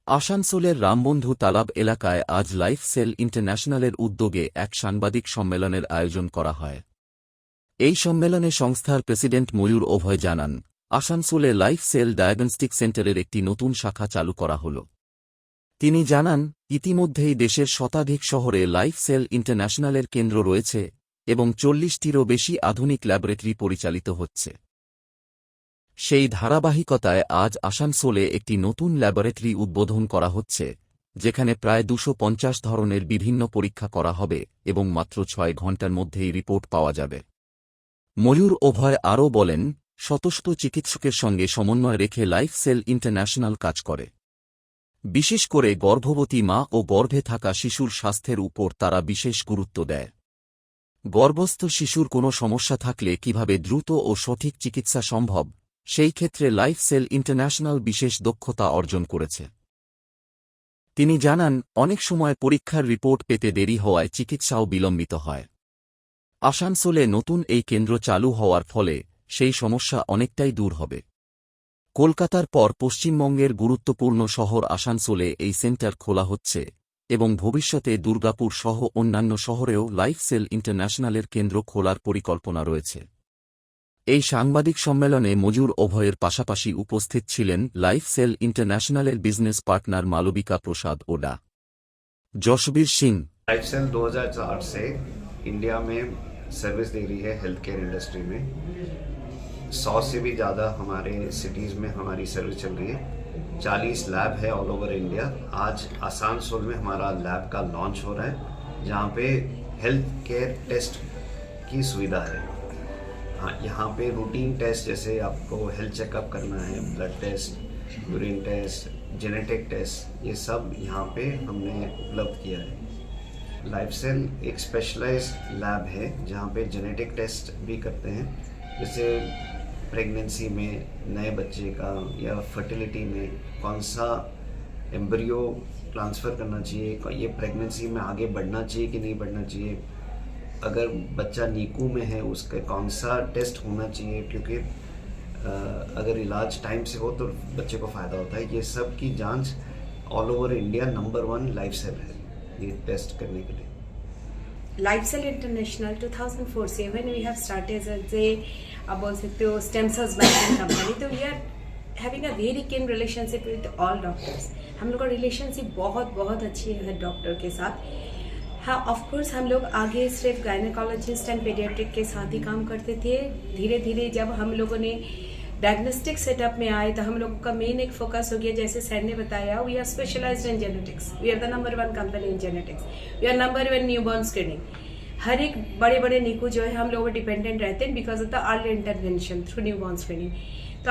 আসানসোলের রামবন্ধু তালাব এলাকায় আজ লাইফ সেল ইন্টারন্যাশনালের উদ্যোগে এক সাংবাদিক সম্মেলনের আয়োজন করা হয়। এই সম্মেলনে সংস্থার প্রেসিডেন্ট ময়ূর অভয় জানান, আসানসোলে লাইফ সেল ডায়াগনস্টিক সেন্টারের একটি নতুন শাখা চালু করা হল। তিনি জানান, ইতিমধ্যেই দেশের শতাধিক শহরে লাইফ সেল ইন্টারন্যাশনালের কেন্দ্র রয়েছে এবং 40টিরও বেশি আধুনিক ল্যাবরেটরি পরিচালিত হচ্ছে। সেই ধারাবাহিকতায় আজ আসানসোলে একটি নতুন ল্যাবরেটরি উদ্বোধন করা হচ্ছে, যেখানে প্রায় 250 ধরনের বিভিন্ন পরীক্ষা করা হবে এবং মাত্র 6 ঘণ্টার মধ্যেই রিপোর্ট পাওয়া যাবে। ময়ূর অভয় আরও বলেন, শত চিকিৎসকের সঙ্গে সমন্বয় রেখে লাইফ সেল ইন্টারন্যাশনাল কাজ করে। বিশেষ করে গর্ভবতী মা ও গর্ভে থাকা শিশুর স্বাস্থ্যের উপর তারা বিশেষ গুরুত্ব দেয়। গর্ভস্থ শিশুর কোনো সমস্যা থাকলে কিভাবে দ্রুত ও সঠিক চিকিৎসা সম্ভব, সেই ক্ষেত্রে লাইফ সেল ইন্টারন্যাশনাল বিশেষ দক্ষতা অর্জন করেছে। তিনি জানান, অনেক সময় পরীক্ষার রিপোর্ট পেতে দেরি হওয়ায় চিকিৎসাও বিলম্বিত হয়। আসানসোলে নতুন এই কেন্দ্র চালু হওয়ার ফলে সেই সমস্যা অনেকটাই দূর হবে। কলকাতার পর পশ্চিমবঙ্গের গুরুত্বপূর্ণ শহর আসানসোলে এই সেন্টার খোলা হচ্ছে এবং ভবিষ্যতে দুর্গাপুর সহ অন্যান্য শহরেও লাইফ সেল ইন্টারন্যাশনালের কেন্দ্র খোলার পরিকল্পনা রয়েছে। এই সাংবাদিক সম্মেলনে ময়ূর অভয়ের পাশাপাশি উপস্থিত ছিলেন লাইফ সেল ইন্টারন্যাশনালের বিজনেস পার্টনার মালবিকা প্রসাদ ও ডা. जशबीर सिंह। लाइफ सेल 2004 से इंडिया में सर्विस दे रही है हेल्थ केयर इंडस्ट्री में। 100 से भी ज़्यादा हमारे सिटीज़ में हमारी सर्विस चल रही है। 40 लैब है ऑल ओवर इंडिया। आज आसानसोल में हमारा लैब का लॉन्च हो रहा है, जहाँ पे हेल्थ केयर टेस्ट की सुविधा है। हाँ, यहाँ पे रूटीन टेस्ट जैसे आपको हेल्थ चेकअप करना है, blood test, urine test, genetic test, ये सब यहाँ पे हमने उपलब्ध किया है। लाइफ सेल एक स्पेशलाइज्ड लैब है जहाँ पे जेनेटिक टेस्ट भी करते हैं, जैसे प्रेगनेंसी में नए बच्चे का या फर्टिलिटी में कौन सा एम्ब्रियो ट्रांसफ़र करना चाहिए, ये प्रेगनेंसी में आगे बढ़ना चाहिए कि नहीं बढ़ना चाहिए, अगर बच्चा नीकू में है उसका कौन सा टेस्ट होना चाहिए, क्योंकि अगर इलाज टाइम से हो तो बच्चे को फ़ायदा होता है। ये सब की जांच all over India number 1 Life Cell है ये टेस्ट करने के लिए। लाइफ सेल इंटरनेशनल 2004 से when we have started as a आप बोल सकते हो स्टेम सेल्स बैंकिंग कंपनी, तो we are having a very keen relationship with all doctors. हम लोग का रिलेशनशिप बहुत अच्छी है डॉक्टर के साथ। हाँ, ऑफकोर्स हम लोग आगे सिर्फ गायनेकोलॉजिस्ट एंड पीडियाट्रिक के साथ ही काम करते थे। धीरे धीरे जब हम लोगों ने डायग्नोस्टिक सेटअप में आए तो हम लोगों का मेन एक फोकस हो गया, जैसे सर ने बताया, we are specialised in genetics. We are the number 1 company in genetics. We are number 1 newborn screening. हर एक बड़े नीकू जो है हम लोग डिपेंडेंट रहते हैं because of the early intervention through newborn screening. तो